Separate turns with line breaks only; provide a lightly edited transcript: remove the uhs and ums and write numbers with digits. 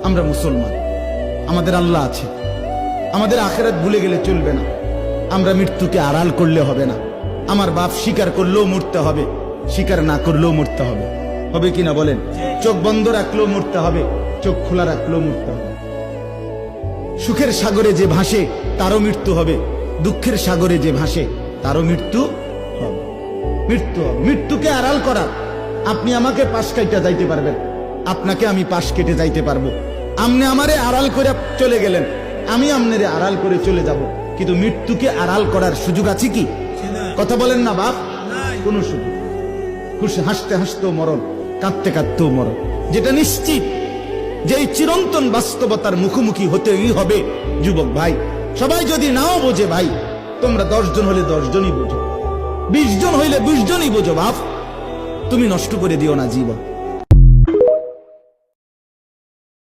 আমরা মুসলমান, আমাদের আল্লাহ আছে, আমাদের আখিরাত ভুলে গেলে চলবে না। আমরা মৃত্যুকে আড়াল করলে হবে না। আমার বাপ স্বীকার করলেও মরতে হবে, স্বীকার না করলেও মরতে হবে। হবে কিনা বলেন? চোখ বন্ধ রাখলেও মরতে হবে, চোখ খোলা রাখলেও মরতে হবে। সুখের সাগরে যে ভাসে তারও মৃত্যু হবে, দুঃখের সাগরে যে ভাসে তারও মৃত্যু হবে। মৃত্যু হবে। মৃত্যুকে আড়াল করা, আপনি আমাকে পাশ কাইটা যাইতে পারবেন, আপনাকে আমি পাশ কেটে যাইতে পারবো। আপনি আমারে আড়াল করে চলে গেলেন, আমি আপনারে আড়াল করে চলে যাব, কিন্তু মৃত্যুকে আড়াল করার সুযোগ আছে কি? কথা বলেন না বাপ, কোন সুযোগ। খুশি হাসতে হাসতেও মরণ, কাঁদতে কাঁদতেও মরণ। যেটা নিশ্চিত যে এই চিরন্তন বাস্তবতার মুখোমুখি হতেই হবে যুবক ভাই। সবাই যদি নাও বোঝে ভাই, তোমরা 10 জন হলে 10 জনই বোঝো, 20 জন হইলে 20 জনই বোঝো বাপ। তুমি নষ্ট করে দিও না জীবন।